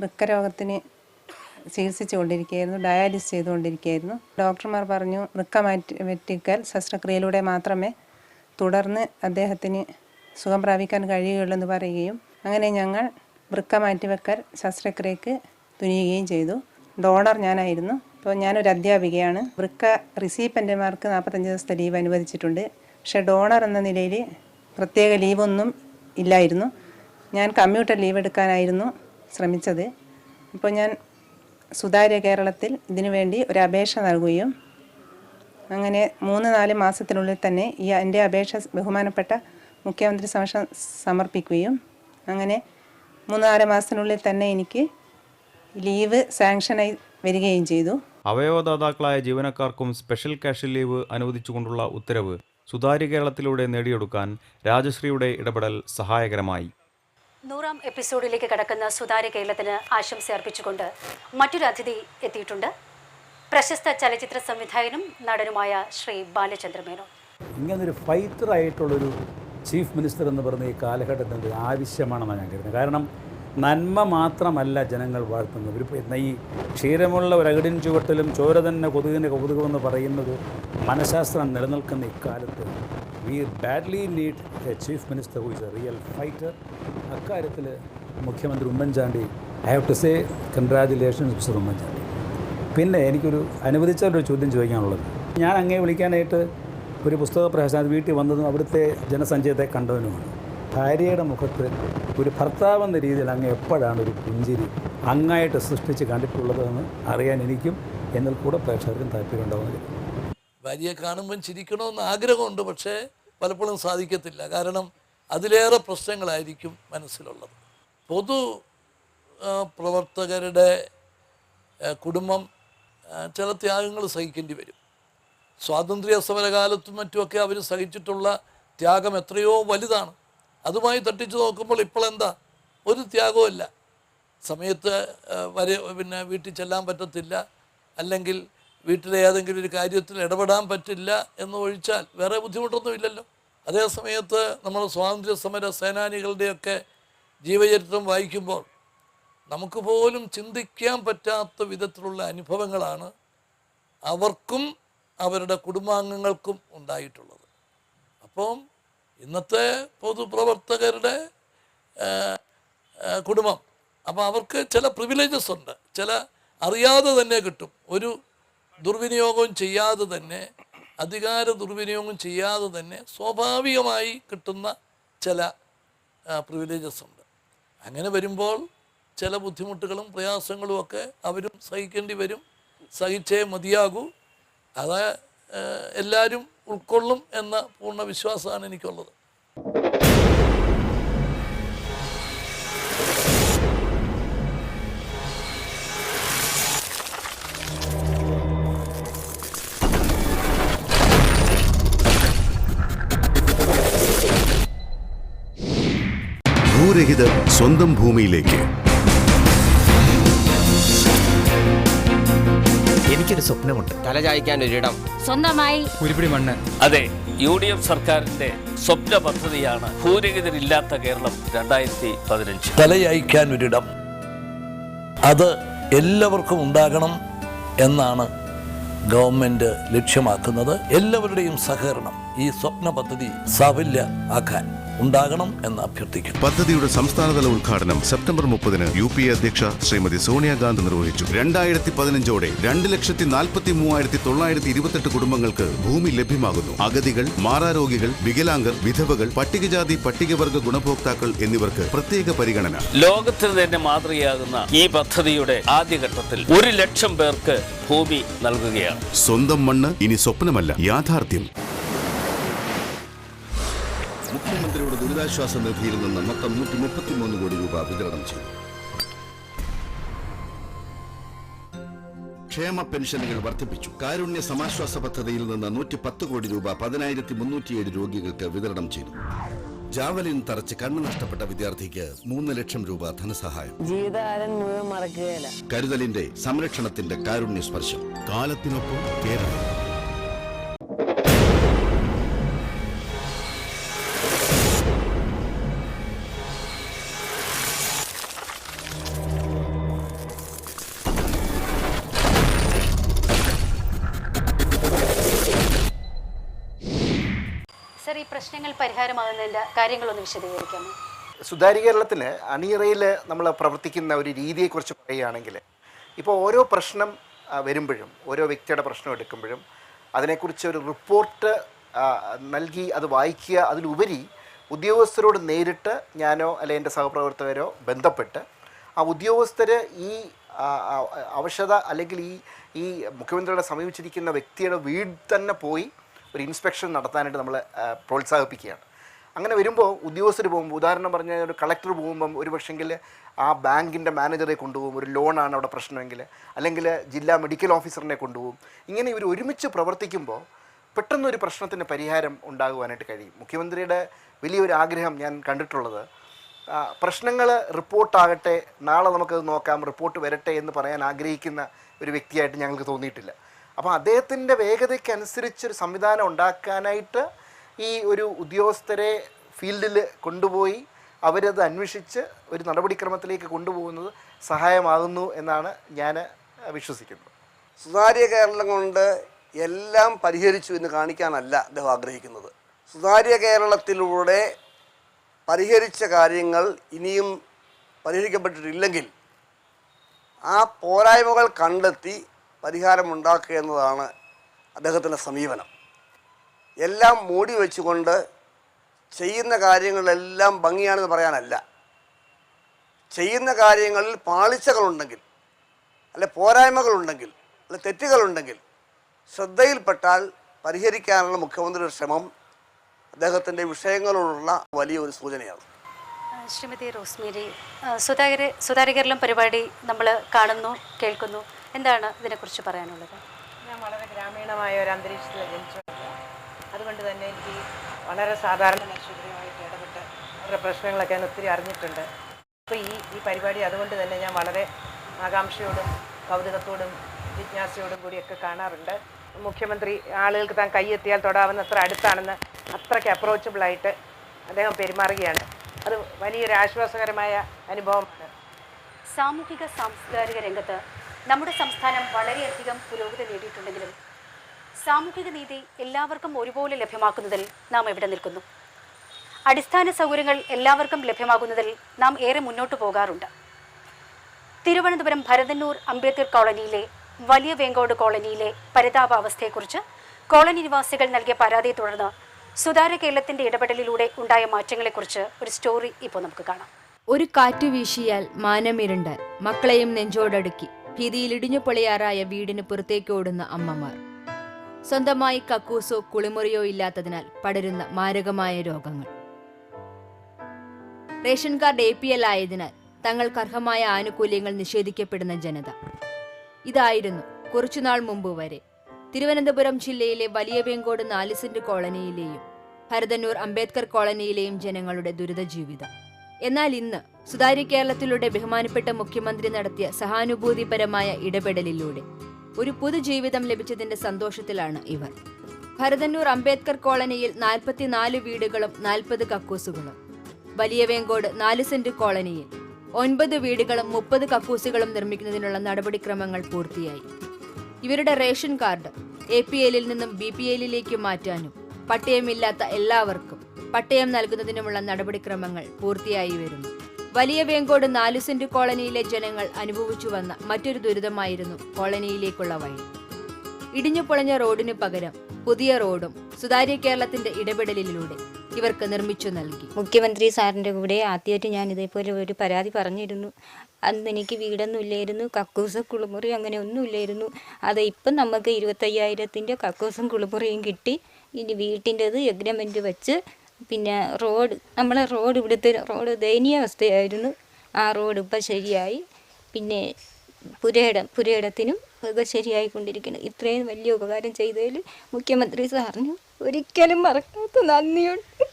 വൃക്കരോഗത്തിന് ചികിത്സിച്ചു കൊണ്ടിരിക്കുകയായിരുന്നു, ഡയാലിസിസ് ചെയ്തുകൊണ്ടിരിക്കുകയായിരുന്നു. ഡോക്ടർമാർ പറഞ്ഞു വൃക്ക വെട്ടിക്കൽ ശസ്ത്രക്രിയയിലൂടെ മാത്രമേ തുടർന്ന് അദ്ദേഹത്തിന് സുഖം പ്രാപിക്കാൻ കഴിയുകയുള്ളൂ പറയുകയും അങ്ങനെ ഞങ്ങൾ വൃക്ക മാറ്റിവെക്കൽ ശസ്ത്രക്രിയക്ക് തുനിയുകയും ചെയ്തു. ഡോണർ ഞാനായിരുന്നു. അപ്പോൾ ഞാനൊരു അധ്യാപികയാണ്. വൃക്ക റിസീപ്പൻ്റുമാർക്ക് 45 ദിവസത്തെ ലീവ് അനുവദിച്ചിട്ടുണ്ട്. പക്ഷേ ഡോണർ എന്ന നിലയിൽ പ്രത്യേക ലീവൊന്നും ഇല്ലായിരുന്നു. ഞാൻ കമ്മ്യൂട്ടർ ലീവ് എടുക്കാനായിരുന്നു ശ്രമിച്ചത്. അപ്പോൾ ഞാൻ സുതാര്യ കേരളത്തിൽ ഇതിനു വേണ്ടി ഒരു അപേക്ഷ നൽകുകയും അങ്ങനെ 3-4 മാസത്തിനുള്ളിൽ തന്നെ എൻ്റെ അപേക്ഷ ബഹുമാനപ്പെട്ട മുഖ്യമന്ത്രി സമക്ഷം സമർപ്പിക്കുകയും അങ്ങനെ 3-4 മാസത്തിനുള്ളിൽ തന്നെ എനിക്ക് ലീവ് സാങ്ഷനായി വരികയും ചെയ്തു. അവയവദാതാക്കളായ ജീവനക്കാർക്കും സ്പെഷ്യൽ ക്യാഷ് ലീവ് അനുവദിച്ചുകൊണ്ടുള്ള ഉത്തരവ് സുതാര്യ കേരളത്തിലൂടെ നേടിയെടുക്കാൻ രാജശ്രീയുടെ ഇടപെടൽ സഹായകരമായി. 100ാം എപ്പിസോഡിലേക്ക് കടക്കുന്ന സുതാര്യ കേരളത്തിന് ആശംസ അർപ്പിച്ചുകൊണ്ട് മറ്റൊരു അതിഥി എത്തിയിട്ടുണ്ട്. പ്രശസ്ത ചലച്ചിത്ര സംവിധായകനും നടനുമായ ശ്രീ ബാലചന്ദ്ര മേനോൻ. ഇങ്ങനൊരു ഫൈറ്ററായിട്ടുള്ളൊരു ചീഫ് മിനിസ്റ്റർ എന്ന് പറഞ്ഞ ഈ കാലഘട്ടത്തിൻ്റെ ആവശ്യമാണെന്നാണ് ഞാൻ കരുതുന്നത്. കാരണം നന്മ മാത്രമല്ല ജനങ്ങൾ വാഴ്ത്തുന്നത്. ഇപ്പം ഈ ക്ഷീരമുള്ള ഒരകടിൻ ചുവട്ടിലും ചോര തന്നെ കൊതുകിന് കൗതുകമെന്ന് പറയുന്നത് മനഃശാസ്ത്രം നിലനിൽക്കുന്ന ഇക്കാലത്ത് we badly need a chief minister who is a real fighter. അക്കാര്യത്തിൽ മുഖ്യമന്ത്രി Oommen Chandy I have to say congratulations mister Oommen Chandy. പിന്നെ എനിക്കൊരു അനുവദിച്ചൊരു ചോദ്യം ചോദിക്കാനുള്ളത്, ഞാൻ അങ്ങേ വിളിക്കാനായിട്ട് ഒരു പുസ്തക പ്രകാശനം വീട്ടിൽ വന്നതും അവിടുത്തെ ജനസഞ്ചയത്തെ കണ്ടവനുമാണ്. ഭാര്യയുടെ മുഖത്ത് ഒരു ഭർത്താവെന്ന രീതിയിൽ അങ്ങ് എപ്പോഴാണ് ഒരു പുഞ്ചിരി അങ്ങായിട്ട് സൃഷ്ടിച്ച് കണ്ടിട്ടുള്ളതെന്ന് അറിയാൻ എനിക്കും എന്നാൽ കൂടെ പ്രേക്ഷകർക്കും താല്പര്യം ഉണ്ടാവുന്നില്ല. ഭാര്യയെ കാണുമ്പം ചിരിക്കണമെന്ന് ആഗ്രഹമുണ്ട്, പക്ഷേ പലപ്പോഴും സാധിക്കത്തില്ല. കാരണം അതിലേറെ പ്രശ്നങ്ങളായിരിക്കും മനസ്സിലുള്ളത്. പൊതു പ്രവർത്തകരുടെ കുടുംബം ചില ത്യാഗങ്ങൾ സഹിക്കേണ്ടി വരും. സ്വാതന്ത്ര്യ സമരകാലത്തും മറ്റുമൊക്കെ അവർ സഹിച്ചിട്ടുള്ള ത്യാഗം എത്രയോ വലുതാണ്. അതുമായി തട്ടിച്ചു നോക്കുമ്പോൾ ഇപ്പോഴെന്താ ഒരു ത്യാഗവുമില്ല. സമയത്ത് വീട്ടിൽ ചെല്ലാൻ പറ്റത്തില്ല, അല്ലെങ്കിൽ വീട്ടിലെ ഏതെങ്കിലും ഒരു കാര്യത്തിൽ ഇടപെടാൻ പറ്റില്ല എന്ന് ഒഴിച്ചാൽ വേറെ ബുദ്ധിമുട്ടൊന്നും ഇല്ലല്ലോ. അതേ സമയത്ത് നമ്മൾ സ്വാതന്ത്ര്യ സമര സേനാനികളുടെയൊക്കെ ജീവചരിത്രം വായിക്കുമ്പോൾ നമുക്ക് പോലും ചിന്തിക്കാൻ പറ്റാത്ത വിധത്തിലുള്ള അനുഭവങ്ങളാണ് അവർക്കും അവരുടെ കുടുംബാംഗങ്ങൾക്കും ഉണ്ടായിട്ടുള്ളത്. അപ്പം ഇന്നത്തെ പൊതുപ്രവർത്തകരുടെ കുടുംബം, അപ്പോൾ അവർക്ക് ചില പ്രിവിലേജസ് ഉണ്ട്, ചില അറിയാതെ തന്നെ കിട്ടും. ഒരു ദുർവിനിയോഗവും ചെയ്യാതെ തന്നെ, അധികാര ദുർവിനിയോഗം ചെയ്യാതെ തന്നെ സ്വാഭാവികമായി കിട്ടുന്ന ചില പ്രിവിലേജസ് ഉണ്ട്. അങ്ങനെ വരുമ്പോൾ ചില ബുദ്ധിമുട്ടുകളും പ്രയാസങ്ങളും ഒക്കെ അവരും സഹിക്കേണ്ടി വരും. സഹിച്ചേ മതിയാകൂ. അത് എല്ലാവരും ഉൾക്കൊള്ളും എന്ന പൂർണ്ണ വിശ്വാസമാണ് എനിക്കുള്ളത്. ഭൂരഹിതർ സ്വന്തം ഭൂമിയിലേക്ക്. എനിക്കൊരു സ്വപ്നമുണ്ട്. തലചായ്ക്കാൻ ഒരിടം, സ്വന്തമായി ഉരുപിടി മണ്ണ്. അതെ, UDF സർക്കാരിന്റെ സ്വപ്ന പദ്ധതിയാണ് ഭൂരഹിതരില്ലാത്ത കേരളം 2015. തലയായിക്കാൻ ഒരിടം, അത് എല്ലാവർക്കും ഉണ്ടാകണം എന്നാണ് ഗവൺമെൻറ് ലക്ഷ്യമാക്കുന്നത്. എല്ലാവരുടെയും സഹകരണം ഈ സ്വപ്ന പദ്ധതി സാഫല്യ ആക്കാൻ ഉണ്ടാകണം എന്ന് അഭ്യർത്ഥിക്കുന്നു. പദ്ധതിയുടെ സംസ്ഥാനതല ഉദ്ഘാടനം സെപ്റ്റംബർ 30 UPA അധ്യക്ഷ ശ്രീമതി സോണിയാഗാന്ധി നിർവഹിച്ചു. 2015ഓടെ 2,43,928 കുടുംബങ്ങൾക്ക് ഭൂമി ലഭ്യമാകുന്നു. അഗതികൾ, മാറാരോഗികൾ, വികലാംഗർ, വിധവകൾ, പട്ടികജാതി പട്ടികവർഗ ഗുണഭോക്താക്കൾ എന്നിവർക്ക് പ്രത്യേക പരിഗണന. ലോകത്തിന് തന്നെ മാതൃകയാകുന്ന ഈ പദ്ധതിയുടെ ആദ്യഘട്ടത്തിൽ 1,00,000 പേർക്ക് ഭൂമി നൽകുകയാണ്. സ്വന്തം മണ്ണ് ഇനി സ്വപ്നമല്ല, യാഥാർത്ഥ്യം. മുഖ്യമന്ത്രിയുടെ ദുരിതാശ്വാസ നിധിയിൽ നിന്ന് മൊത്തം 133 കോടി രൂപ വിതരണം ചെയ്തു. ക്ഷേമ പെൻഷനുകൾ വർദ്ധിപ്പിച്ചു. കാരുണ്യ സമാശ്വാസ പദ്ധതിയിൽ നിന്ന് 110 കോടി രൂപ 10,307 രോഗികൾക്ക് വിതരണം ചെയ്തു. ജാവലിൻ തറച്ച് കണ്ണ് നഷ്ടപ്പെട്ട വിദ്യാർത്ഥിക്ക് 3 ലക്ഷം രൂപ ധനസഹായം. ജീവിതകാലം മുഴുവൻ മറക്കുകയില്ല. കരുതലിന്റെ സംരക്ഷണത്തിന്റെ കാരുണ്യ സ്പർശം. കാലത്തിനൊപ്പം കേരളം. സർ, ഈ പ്രശ്നങ്ങൾ പരിഹാരമാകുന്നതിൻ്റെ കാര്യങ്ങളൊന്ന് വിശദീകരിക്കാമോ? സുതാര്യ കേരളത്തിന് അണിയറയിൽ നമ്മൾ പ്രവർത്തിക്കുന്ന ഒരു രീതിയെക്കുറിച്ച് പറയുകയാണെങ്കിൽ, ഇപ്പോൾ ഓരോ പ്രശ്നം വരുമ്പോഴും, ഓരോ വ്യക്തിയുടെ പ്രശ്നം എടുക്കുമ്പോഴും അതിനെക്കുറിച്ച് ഒരു റിപ്പോർട്ട് നൽകി അത് വായിക്കുക, അതിലുപരി ഉദ്യോഗസ്ഥരോട് നേരിട്ട് ഞാനോ അല്ലെ എൻ്റെ സഹപ്രവർത്തകരോ ബന്ധപ്പെട്ട് ആ ഉദ്യോഗസ്ഥർ ഈ അവശത അല്ലെങ്കിൽ ഈ മുഖ്യമന്ത്രിയുടെ സമീപിച്ചിരിക്കുന്ന വ്യക്തിയുടെ വീട് തന്നെ പോയി ഒരു ഇൻസ്പെക്ഷൻ നടത്താനായിട്ട് നമ്മൾ പ്രോത്സാഹിപ്പിക്കുകയാണ്. അങ്ങനെ വരുമ്പോൾ ഉദ്യോഗസ്ഥർ പോകുമ്പോൾ, ഉദാഹരണം പറഞ്ഞാൽ ഒരു കളക്ടർ പോകുമ്പം ഒരു പക്ഷെങ്കിൽ ആ ബാങ്കിൻ്റെ മാനേജറെ കൊണ്ടുപോകും, ഒരു ലോണാണ് അവിടെ പ്രശ്നമെങ്കിൽ, അല്ലെങ്കിൽ ജില്ലാ മെഡിക്കൽ ഓഫീസറിനെ കൊണ്ടുപോകും. ഇങ്ങനെ ഇവർ ഒരുമിച്ച് പ്രവർത്തിക്കുമ്പോൾ പെട്ടെന്നൊരു പ്രശ്നത്തിന് പരിഹാരം ഉണ്ടാകുവാനായിട്ട് കഴിയും. മുഖ്യമന്ത്രിയുടെ വലിയൊരു ആഗ്രഹം ഞാൻ കണ്ടിട്ടുള്ളത്, പ്രശ്നങ്ങൾ റിപ്പോർട്ടാകട്ടെ, നാളെ നമുക്കത് നോക്കാം, റിപ്പോർട്ട് വരട്ടെ എന്ന് പറയാൻ ആഗ്രഹിക്കുന്ന ഒരു വ്യക്തിയായിട്ട് ഞങ്ങൾക്ക് തോന്നിയിട്ടില്ല. അപ്പോൾ അദ്ദേഹത്തിൻ്റെ വേഗതയ്ക്കനുസരിച്ചൊരു സംവിധാനം ഉണ്ടാക്കാനായിട്ട് ഈ ഒരു ഉദ്യോഗസ്ഥരെ ഫീൽഡിൽ കൊണ്ടുപോയി അവരത് അന്വേഷിച്ച് ഒരു നടപടിക്രമത്തിലേക്ക് കൊണ്ടുപോകുന്നത് സഹായമാകുന്നു എന്നാണ് ഞാൻ വിശ്വസിക്കുന്നത്. സുതാര്യ കേരളം കൊണ്ട് എല്ലാം പരിഹരിച്ചു എന്ന് കാണിക്കാനല്ല അദ്ദേഹം ആഗ്രഹിക്കുന്നത്. സുതാര്യ കേരളത്തിലൂടെ പരിഹരിച്ച കാര്യങ്ങൾ ഇനിയും പരിഹരിക്കപ്പെട്ടിട്ടില്ലെങ്കിൽ ആ പോരായ്മകൾ കണ്ടെത്തി പരിഹാരമുണ്ടാക്കുക എന്നതാണ് അദ്ദേഹത്തിൻ്റെ സമീപനം. എല്ലാം മൂടി വെച്ചുകൊണ്ട് ചെയ്യുന്ന കാര്യങ്ങളെല്ലാം ഭംഗിയാണെന്ന് പറയാനല്ല. ചെയ്യുന്ന കാര്യങ്ങളിൽ പാളിച്ചകളുണ്ടെങ്കിൽ, അല്ലെ പോരായ്മകളുണ്ടെങ്കിൽ, അല്ലെ തെറ്റുകളുണ്ടെങ്കിൽ ശ്രദ്ധയിൽപ്പെട്ടാൽ പരിഹരിക്കാനുള്ള മുഖ്യമന്ത്രിയുടെ ശ്രമം അദ്ദേഹത്തിൻ്റെ വിഷയങ്ങളോടുള്ള വലിയൊരു സൂചനയാണ്. ശ്രീമതി റോസ്മേരി, സുതാര്യ കേരളം പരിപാടി നമ്മൾ കാണുന്നു, കേൾക്കുന്നു. എന്താണ് ഇതിനെക്കുറിച്ച് പറയാനുള്ളത്? ഞാൻ വളരെ ഗ്രാമീണമായ ഒരു അന്തരീക്ഷത്തിൽ ജനിച്ചിട്ടുണ്ട്. അതുകൊണ്ട് തന്നെ എനിക്ക് വളരെ സാധാരണ മനുഷ്യരുമായിട്ട് ഇടപെട്ട് അവരുടെ പ്രശ്നങ്ങളൊക്കെ ഞാൻ ഒത്തിരി അറിഞ്ഞിട്ടുണ്ട്. അപ്പോൾ ഈ പരിപാടി അതുകൊണ്ട് തന്നെ ഞാൻ വളരെ ആകാംക്ഷയോടും കൗതുകത്തോടും ജിജ്ഞാസയോടും കൂടിയൊക്കെ കാണാറുണ്ട്. മുഖ്യമന്ത്രി ആളുകൾക്ക് താൻ കൈയെത്തിയാൽ തൊടാവുന്നത്ര അടുത്താണെന്ന് അത്രയ്ക്ക് അപ്രോച്ചബിളായിട്ട് അദ്ദേഹം പെരുമാറുകയാണ്. അത് വലിയൊരു ആശ്വാസകരമായ അനുഭവമാണ്. സാമൂഹിക സാംസ്കാരിക രംഗത്ത് നമ്മുടെ സംസ്ഥാനം വളരെയധികം പുരോഗതി നേടിയിട്ടുണ്ടെങ്കിലും സാമൂഹിക നീതി എല്ലാവർക്കും ഒരുപോലെ ലഭ്യമാക്കുന്നതിൽ നാം എവിടെ നിൽക്കുന്നു? അടിസ്ഥാന സൗകര്യങ്ങൾ എല്ലാവർക്കും ലഭ്യമാകുന്നതിൽ നാം ഏറെ മുന്നോട്ട് പോകാറുണ്ട്. തിരുവനന്തപുരം ഭരതന്നൂർ അംബേദ്കർ കോളനിയിലെ വലിയ വേങ്കോട് കോളനിയിലെ പരിതാപാവസ്ഥയെക്കുറിച്ച് കോളനി നിവാസികൾ നൽകിയ പരാതിയെ തുടർന്ന് സുതാര്യ കേരളത്തിന്റെ ഇടപെടലിലൂടെ ഉണ്ടായ മാറ്റങ്ങളെക്കുറിച്ച് ഒരു സ്റ്റോറി ഇപ്പോൾ നമുക്ക് കാണാം. ഒരു കാറ്റു വീശിയാൽ മാനമിരണ്ടാൽ മക്കളെയും നെഞ്ചോടടുക്കി ഭീതിയിൽ ഇടിഞ്ഞു പൊളിയാറായ വീടിന് പുറത്തേക്ക് ഓടുന്ന അമ്മമാർ. സ്വന്തമായി കക്കൂസോ കുളിമുറിയോ ഇല്ലാത്തതിനാൽ പടരുന്ന മാരകമായ രോഗങ്ങൾ. റേഷൻ കാർഡ് APL ആയതിനാൽ തങ്ങൾക്ക് അർഹമായ ആനുകൂല്യങ്ങൾ നിഷേധിക്കപ്പെടുന്ന ജനത. ഇതായിരുന്നു കുറച്ചുനാൾ മുമ്പ് വരെ തിരുവനന്തപുരം ജില്ലയിലെ വലിയ വേങ്കോട് 4 സെന്റ് കോളനിയിലെയും ഭരതന്നൂർ അംബേദ്കർ കോളനിയിലെയും ജനങ്ങളുടെ ദുരിത ജീവിതം. എന്നാൽ ഇന്ന് സുതാര്യ കേരളത്തിലൂടെ ബഹുമാനപ്പെട്ട മുഖ്യമന്ത്രി നടത്തിയ സഹാനുഭൂതിപരമായ ഇടപെടലിലൂടെ ഒരു പുതുജീവിതം ലഭിച്ചതിന്റെ സന്തോഷത്തിലാണ് ഇവർ. ഭരതന്നൂർ അംബേദ്കർ കോളനിയിൽ 44 വീടുകളും 40 കക്കൂസുകളും, വലിയ വേങ്കോട് 4 സെന്റ് കോളനിയിൽ 9 വീടുകളും 30 കക്കൂസുകളും നിർമ്മിക്കുന്നതിനുള്ള നടപടിക്രമങ്ങൾ പൂർത്തിയായി. ഇവരുടെ റേഷൻ കാർഡ് APL നിന്നും BPL മാറ്റാനും പട്ടയമില്ലാത്ത എല്ലാവർക്കും പട്ടയം നൽകുന്നതിനുമുള്ള നടപടിക്രമങ്ങൾ പൂർത്തിയായി വരുന്നു. വലിയ വേങ്കോട് 4 സെന്റ് കോളനിയിലെ ജനങ്ങൾ അനുഭവിച്ചു വന്ന മറ്റൊരു ദുരിതമായിരുന്നു കോളനിയിലേക്കുള്ള വഴി. ഇടിഞ്ഞു പൊളഞ്ഞ റോഡിന് പകരം പുതിയ റോഡും സുതാര്യ കേരളത്തിന്റെ ഇടപെടലിലൂടെ ഇവർക്ക് നിർമ്മിച്ചു നൽകി. മുഖ്യമന്ത്രി സാറിൻ്റെ കൂടെ ആദ്യമായിട്ട് ഞാൻ ഇതേപോലെ ഒരു പരാതി പറഞ്ഞിരുന്നു. അന്ന് എനിക്ക് വീടൊന്നും ഇല്ലായിരുന്നു, കക്കൂസും കുളിമുറി അങ്ങനെ ഒന്നും ഇല്ലായിരുന്നു. അത് ഇപ്പം നമുക്ക് 25,000 കക്കൂസും കുളിമുറിയും കിട്ടി. ഇനി വീട്ടിൻ്റെത് എഗ്രിമെൻ്റ് വെച്ച് പിന്നെ നമ്മളെ റോഡ് ഇവിടുത്തെ റോഡ് ദയനീയ അവസ്ഥയായിരുന്നു. ആ റോഡ് ഇപ്പം ശരിയായി. പിന്നെ പുരയിടത്തിനും ഒക്കെ ശരിയായിക്കൊണ്ടിരിക്കുന്നു. ഇത്രയും വലിയ ഉപകാരം ചെയ്തതിൽ മുഖ്യമന്ത്രി സാറിന് ഒരിക്കലും മറക്കാത്ത നന്ദിയുണ്ട്.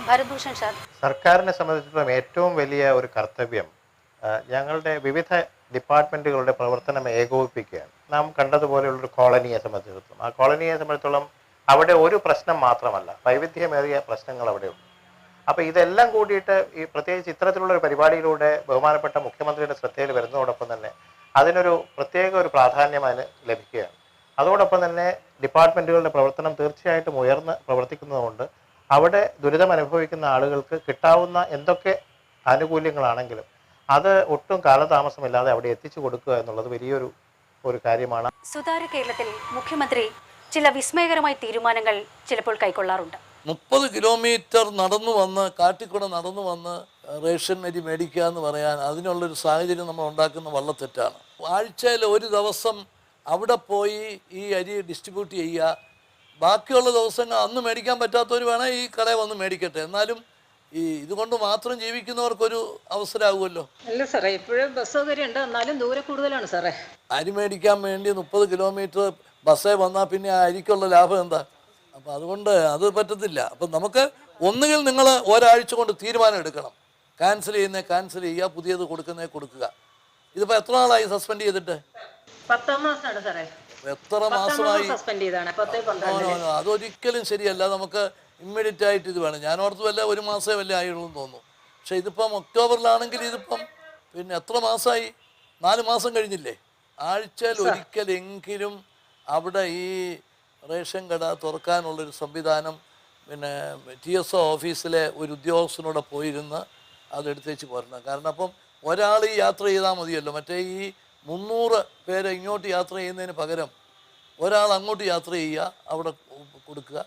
ഭരതഭൂഷൺ സാർ, സർക്കാരിനെ സംബന്ധിച്ചിടത്തോളം ഏറ്റവും വലിയ ഒരു കർത്തവ്യം ഞങ്ങളുടെ വിവിധ ഡിപ്പാർട്ട്മെൻറ്റുകളുടെ പ്രവർത്തനം ഏകോപിപ്പിക്കുകയാണ്. നാം കണ്ടതുപോലെയുള്ളൊരു കോളനിയെ സംബന്ധിച്ചിടത്തോളം ആ കോളനിയെ സംബന്ധിച്ചിടത്തോളം അവിടെ ഒരു പ്രശ്നം മാത്രമല്ല, വൈവിധ്യമേറിയ പ്രശ്നങ്ങൾ അവിടെയുണ്ട്. അപ്പോൾ ഇതെല്ലാം കൂടിയിട്ട് ഈ പ്രത്യേകിച്ച് ഇത്തരത്തിലുള്ളൊരു പരിപാടിയിലൂടെ ബഹുമാനപ്പെട്ട മുഖ്യമന്ത്രിയുടെ ശ്രദ്ധയിൽ വരുന്നതോടൊപ്പം തന്നെ അതിനൊരു പ്രത്യേക ഒരു പ്രാധാന്യം അതിന് ലഭിക്കുകയാണ്. അതോടൊപ്പം തന്നെ ഡിപ്പാർട്ട്മെൻറ്റുകളുടെ പ്രവർത്തനം തീർച്ചയായിട്ടും ഉയർന്ന് പ്രവർത്തിക്കുന്നതുകൊണ്ട് അവിടെ ദുരിതം അനുഭവിക്കുന്ന ആളുകൾക്ക് കിട്ടാവുന്ന എന്തൊക്കെ ആനുകൂല്യങ്ങളാണെങ്കിലും അത് ഒട്ടും കാലതാമസമില്ലാതെ അവിടെ എത്തിച്ചു കൊടുക്കുക എന്നുള്ളത് വലിയൊരു കാര്യമാണ്. സുതാര്യ കേരളത്തിൽ മുഖ്യമന്ത്രി ചില വിസ്മയകരമായ തീരുമാനങ്ങൾ ചിലപ്പോൾ കൈക്കൊള്ളാറുണ്ട്. 30 കിലോമീറ്റർ നടന്നു വന്ന് കാട്ടിക്കൂടെ നടന്നു വന്ന് റേഷൻ അരി മേടിക്കുക എന്ന് പറയാൻ അതിനുള്ളൊരു സാഹചര്യം നമ്മൾ ഉണ്ടാക്കുന്ന വള്ളത്തെറ്റാണ്. ആഴ്ചയിൽ ഒരു ദിവസം അവിടെ പോയി ഈ അരി ഡിസ്ട്രിബ്യൂട്ട് ചെയ്യുക, ബാക്കിയുള്ള ദിവസങ്ങൾ അന്ന് മേടിക്കാൻ പറ്റാത്തവർ വേണേൽ ഈ കടയിൽ വന്ന് മേടിക്കട്ടെ. എന്നാലും ഈ ഇതുകൊണ്ട് മാത്രം ജീവിക്കുന്നവർക്കൊരു അവസരമാകുമല്ലോ. അല്ല സാറേ, ഇപ്പോഴും ബസ് സൗകര്യം ഉണ്ട്, എന്നാലും ദൂരെ കൂടുതലാണ് സാറേ. അരി മേടിക്കാൻ വേണ്ടി 30 കിലോമീറ്റർ ബസ്സേ വന്നാൽ പിന്നെ ആ അരിക്കുള്ള ലാഭം എന്താ? അപ്പം അതുകൊണ്ട് അത് പറ്റത്തില്ല. അപ്പം നമുക്ക് ഒന്നുകിൽ നിങ്ങൾ ഒരാഴ്ച കൊണ്ട് തീരുമാനം എടുക്കണം. ക്യാൻസൽ ചെയ്യുക, പുതിയത് കൊടുക്കുക. ഇതിപ്പോൾ എത്ര നാളായി സസ്പെൻഡ് ചെയ്തിട്ട്? 10 മാസമാണ് സാറേ. എത്ര മാസമായി സസ്പെൻഡ് ചെയ്താണ്? അതൊരിക്കലും ശരിയല്ല. നമുക്ക് ഇമ്മീഡിയറ്റ് ആയിട്ട് ഇത് വേണം. ഞാൻ ഓർത്ത് വല്ല 1 മാസമേ വല്ല ആയുള്ളൂ എന്ന് തോന്നുന്നു. പക്ഷെ ഇതിപ്പം ഒക്ടോബറിലാണെങ്കിൽ ഇതിപ്പം പിന്നെ എത്ര മാസമായി? 4 മാസം കഴിഞ്ഞില്ലേ? ആഴ്ചയിൽ ഒരിക്കലെങ്കിലും അവിടെ ഈ റേഷൻ കട തുറക്കാനുള്ളൊരു സംവിധാനം പിന്നെ TSO ഓഫീസിലെ ഒരു ഉദ്യോഗസ്ഥനോടെ പോയിരുന്ന് അതെടുത്തേച്ച് പോരണം. കാരണം അപ്പം ഒരാൾ ഈ യാത്ര ചെയ്താൽ മതിയല്ലോ. മറ്റേ ഈ 300 പേരെ ഇങ്ങോട്ട് യാത്ര ചെയ്യുന്നതിന് പകരം ഒരാൾ അങ്ങോട്ട് യാത്ര ചെയ്യുക, അവിടെ കൊടുക്കുക.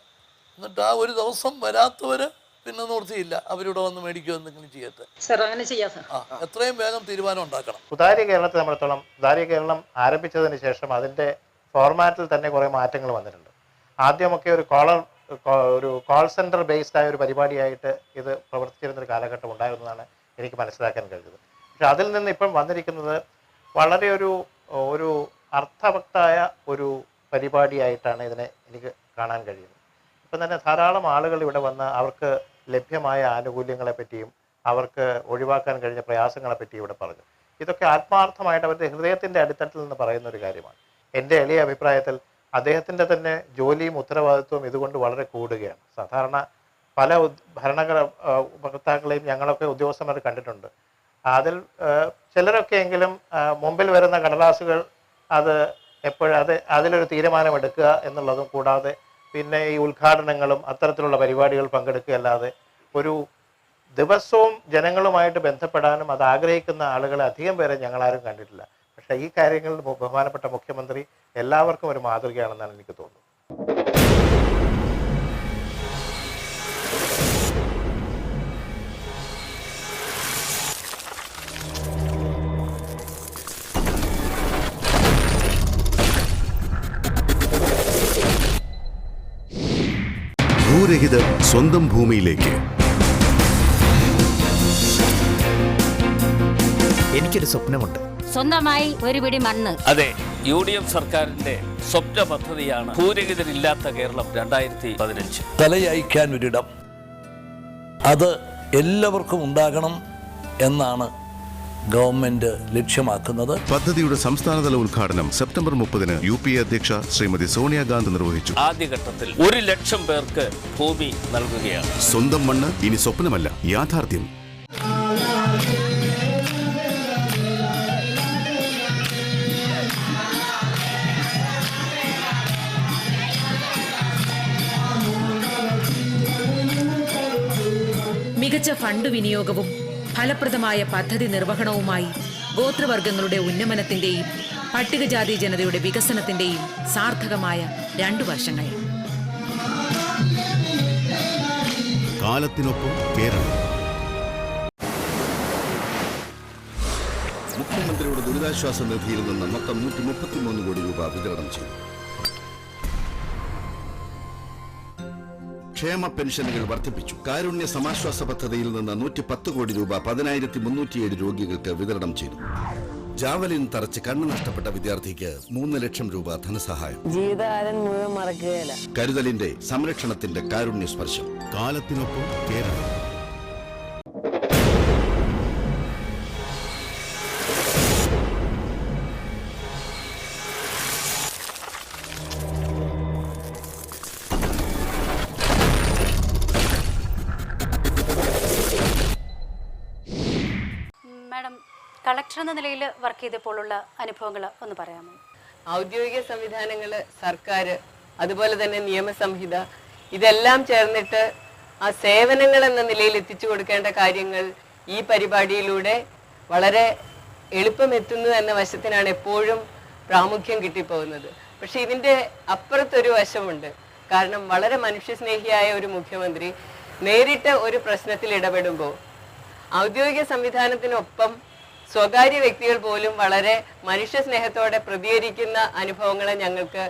എന്നിട്ട് ആ ഒരു ദിവസം വരാത്തവർ പിന്നെ നിർത്തിയില്ല, അവരിവിടെ വന്ന് മേടിക്കുക, എന്തെങ്കിലും ചെയ്യട്ടെ. എത്രയും വേഗം തീരുമാനം ഉണ്ടാക്കണം. സുതാര്യ കേരളത്തെ സംബന്ധിച്ചിടത്തോളം സുതാര്യ കേരളം ആരംഭിച്ചതിന് ശേഷം അതിൻ്റെ ഫോർമാറ്റിൽ തന്നെ കുറേ മാറ്റങ്ങൾ വന്നിട്ടുണ്ട്. ആദ്യമൊക്കെ ഒരു കോൾ സെൻറ്റർ ബേസ്ഡ് ആയ ഒരു പരിപാടിയായിട്ട് ഇത് പ്രവർത്തിച്ചിരുന്നൊരു കാലഘട്ടം ഉണ്ടായിരുന്നതാണ് എനിക്ക് മനസ്സിലാക്കാൻ കഴിഞ്ഞത്. പക്ഷെ അതിൽ നിന്ന് ഇപ്പം വന്നിരിക്കുന്നത് വളരെ ഒരു അർത്ഥവത്തായ ഒരു പരിപാടിയായിട്ടാണ് ഇതിനെ എനിക്ക് കാണാൻ കഴിയുന്നത്. ഇപ്പം തന്നെ ധാരാളം ആളുകൾ ഇവിടെ വന്ന് അവർക്ക് ലഭ്യമായ ആനുകൂല്യങ്ങളെ പറ്റിയും അവർക്ക് ഒഴിവാക്കാൻ കഴിഞ്ഞ പ്രയാസങ്ങളെ പറ്റിയും ഇവിടെ പറഞ്ഞു. ഇതൊക്കെ ആത്മാർത്ഥമായിട്ട് അവരുടെ ഹൃദയത്തിൻ്റെ അടിത്തട്ടിൽ നിന്ന് പറയുന്ന ഒരു കാര്യമാണ്. എൻ്റെ എളിയ അഭിപ്രായത്തിൽ അദ്ദേഹത്തിൻ്റെ തന്നെ ജോലിയും ഉത്തരവാദിത്വവും ഇതുകൊണ്ട് വളരെ കൂടുകയാണ്. സാധാരണ പല ഭരണകർത്താക്കളെയും ഞങ്ങളൊക്കെ ഉദ്യോഗസ്ഥന്മാർ കണ്ടിട്ടുണ്ട്. അതിൽ ചിലരൊക്കെയെങ്കിലും മുമ്പിൽ വരുന്ന കടലാസുകൾ അതിലൊരു തീരുമാനമെടുക്കുക എന്നുള്ളതും കൂടാതെ പിന്നെ ഈ ഉദ്ഘാടനങ്ങളും അത്തരത്തിലുള്ള പരിപാടികൾ പങ്കെടുക്കുകയല്ലാതെ ഒരു ദിവസവും ജനങ്ങളുമായിട്ട് ബന്ധപ്പെടാനും അത് ആഗ്രഹിക്കുന്ന ആളുകളെ അധികം പേരെ ഞങ്ങളാരും കണ്ടിട്ടില്ല. പക്ഷേ ഈ കാര്യങ്ങളിൽ ബഹുമാനപ്പെട്ട മുഖ്യമന്ത്രി എല്ലാവർക്കും ഒരു മാതൃകയാണെന്നാണ് എനിക്ക് തോന്നുന്നത്. ഭൂരഹിതർ സ്വന്തം ഭൂമിയിലേക്ക്. എനിക്കൊരു സ്വപ്നമുണ്ട്, സ്വന്തമായി ഒരു പിടി മണ്ണ്. അതെ, UDF സർക്കാരിന്റെ സ്വപ്ന പദ്ധതിയാണ് ഭൂരഹിതരില്ലാത്ത കേരളം 2015. തലയയക്കാൻ ഒരിടം. അത് എല്ലാവർക്കും ഉണ്ടാകണം എന്നാണ് ഗവൺമെന്റ് ലക്ഷ്യമാക്കുന്നത്. പദ്ധതിയുടെ സംസ്ഥാനതല ഉദ്ഘാടനം സെപ്റ്റംബർ 30 UPA അധ്യക്ഷ ശ്രീമതി സോണിയാഗാന്ധി നിർവഹിച്ചു. ആദ്യഘട്ടത്തിൽ 1,00,000 പേർക്ക് ഭൂമി നൽകുകയാണ്. സ്വന്തം മണ്ണ് ഇനി സ്വപ്നമല്ല, യാഥാർത്ഥ്യം. മികച്ച ഫണ്ട് വിനിയോഗവും ഫലപ്രദമായ പദ്ധതി നിർവഹണവുമായി ഗോത്രവർഗങ്ങളുടെ ഉന്നമനത്തിന്റെയും പട്ടികജാതി ജനതയുടെ വികസനത്തിന്റെയും സാർത്ഥകമായ 2 വർഷങ്ങൾ. കാലത്തിനൊപ്പം കേരളം. മുഖ്യമന്ത്രിയുടെ ദുരിതാശ്വാസ നിധിയിൽ നിന്ന് മൊത്തം 133 കോടി രൂപ വിതരണം ചെയ്തു. ക്ഷേമ പെൻഷനുകൾ വർദ്ധിപ്പിച്ചു. കാരുണ്യ സമാശ്വാസ പദ്ധതിയിൽ നിന്ന് 110 കോടി രൂപ 10,307 രോഗികൾക്ക് വിതരണം ചെയ്തു. ജാവലിൻ തറച്ച് കണ്ണ് നഷ്ടപ്പെട്ട വിദ്യാർത്ഥിക്ക് 3 ലക്ഷം രൂപ ധനസഹായം. ജീവിതകാലം മുഴുവൻ മറക്കുകയില്ല. കരുതലിന്റെ സംരക്ഷണത്തിന്റെ കാരുണ്യ സ്പർശം. കാലത്തിനൊപ്പം കേരളം. മാഡം, കളക്ടർ എന്ന നിലയിൽ വർക്ക് ചെയ്തപ്പോഴുള്ള അനുഭവങ്ങൾ ഒന്ന് പറയാമോ? ഔദ്യോഗിക സംവിധാനങ്ങൾ, സർക്കാർ, അതുപോലെ തന്നെ നിയമസംഹിത, ഇതെല്ലാം ചേർന്നിട്ട് ആ സേവനങ്ങൾ എന്ന നിലയിൽ എത്തിച്ചു കൊടുക്കേണ്ട കാര്യങ്ങൾ ഈ പരിപാടിയിലൂടെ വളരെ എളുപ്പമെത്തുന്നു എന്ന വശത്തിനാണ് എപ്പോഴും പ്രാമുഖ്യം കിട്ടിപ്പോകുന്നത്. പക്ഷെ ഇതിൻ്റെ അപ്പുറത്തൊരു വശമുണ്ട്. കാരണം വളരെ മനുഷ്യസ്നേഹിയായ ഒരു മുഖ്യമന്ത്രി നേരിട്ട് ഒരു പ്രശ്നത്തിൽ ഇടപെടുമ്പോൾ ഔദ്യോഗിക സംവിധാനത്തിനൊപ്പം സ്വകാര്യ വ്യക്തികൾ പോലും വളരെ മനുഷ്യ സ്നേഹത്തോടെ പ്രതികരിക്കുന്ന അനുഭവങ്ങൾ ഞങ്ങൾക്ക്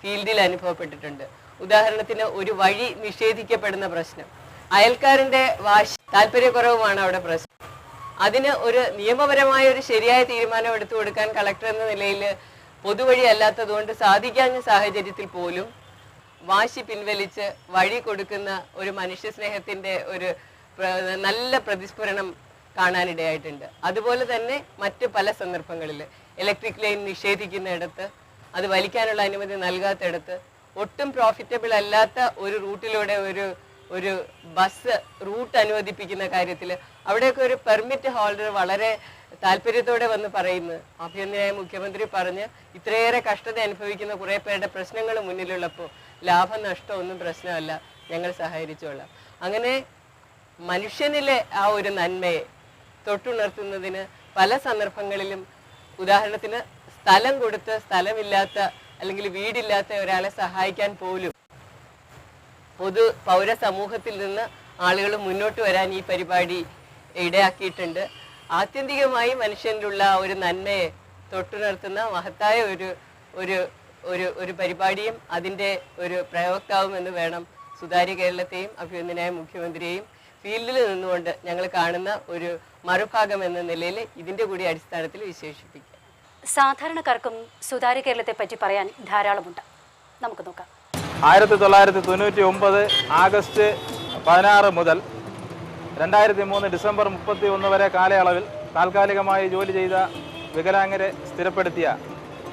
ഫീൽഡിൽ അനുഭവപ്പെട്ടിട്ടുണ്ട്. ഉദാഹരണത്തിന്, ഒരു വഴി നിഷേധിക്കപ്പെടുന്ന പ്രശ്നം, അയൽക്കാരൻ്റെ വാശി, താല്പര്യക്കുറവുമാണ് അവിടെ പ്രശ്നം. അതിന് ഒരു നിയമപരമായ ഒരു ശരിയായ തീരുമാനം എടുത്തു കൊടുക്കാൻ കളക്ടർ എന്ന നിലയിൽ പൊതുവഴി അല്ലാത്തതുകൊണ്ട് സാധിക്കാഞ്ഞ സാഹചര്യത്തിൽ പോലും വാശി പിൻവലിച്ച് വഴി കൊടുക്കുന്ന ഒരു മനുഷ്യ സ്നേഹത്തിൻ്റെ ഒരു നല്ല പ്രതിസ്ഫുരണം കാണാനിടയായിട്ടുണ്ട്. അതുപോലെ തന്നെ മറ്റ് പല സന്ദർഭങ്ങളിൽ ഇലക്ട്രിക് ലൈൻ നിഷേധിക്കുന്നിടത്ത്, അത് വലിക്കാനുള്ള അനുമതി നൽകാത്തിടത്ത്, ഒട്ടും പ്രോഫിറ്റബിൾ അല്ലാത്ത ഒരു റൂട്ടിലൂടെ ഒരു ബസ് റൂട്ട് അനുവദിപ്പിക്കുന്ന കാര്യത്തിൽ അവിടെയൊക്കെ ഒരു പെർമിറ്റ് ഹോൾഡർ വളരെ താല്പര്യത്തോടെ വന്ന് പറയുന്നു. ആഭ്യന്തരമായ മുഖ്യമന്ത്രി പറഞ്ഞ് ഇത്രയേറെ കഷ്ടത അനുഭവിക്കുന്ന കുറേ പേരുടെ പ്രശ്നങ്ങൾ മുന്നിലുള്ളപ്പോൾ ലാഭനഷ്ടമൊന്നും പ്രശ്നമല്ല, ഞങ്ങൾ സഹകരിച്ചോളാം. അങ്ങനെ മനുഷ്യനിലെ ആ ഒരു നന്മയെ തൊട്ടുണർത്തുന്നതിന് പല സന്ദർഭങ്ങളിലും, ഉദാഹരണത്തിന് സ്ഥലം കൊടുത്ത് സ്ഥലമില്ലാത്ത അല്ലെങ്കിൽ വീടില്ലാത്ത ഒരാളെ സഹായിക്കാൻ പോലും പൗര സമൂഹത്തിൽ നിന്ന് ആളുകൾ മുന്നോട്ട് വരാൻ ഈ പരിപാടി ഇടയാക്കിയിട്ടുണ്ട്. ആത്യന്തികമായി മനുഷ്യനിലുള്ള ഒരു നന്മയെ തൊട്ടുണർത്തുന്ന മഹത്തായ ഒരു പരിപാടിയും അതിൻ്റെ ഒരു പ്രയോക്താവും എന്ന് വേണം സുതാര്യ കേരളത്തെയും അഭിനന്ദനായ മുഖ്യമന്ത്രിയെയും ഫീൽഡിൽ നിന്നുകൊണ്ട് ഞങ്ങൾ കാണുന്ന ഒരു മറുഭാഗം എന്ന നിലയിൽ ഇതിൻ്റെ കൂടി അടിസ്ഥാനത്തിൽ വിശേഷിപ്പിക്കാം. സാധാരണക്കാർക്കും സുതാര്യ കേരളത്തെ പറ്റി പറയാൻ ധാരാളമുണ്ട്. നമുക്ക് നോക്കാം. 1999 ആഗസ്റ്റ് 16 മുതൽ 2003 ഡിസംബർ 31 വരെ കാലയളവിൽ താൽക്കാലികമായി ജോലി ചെയ്ത വികലാംഗരെ സ്ഥിരപ്പെടുത്തിയ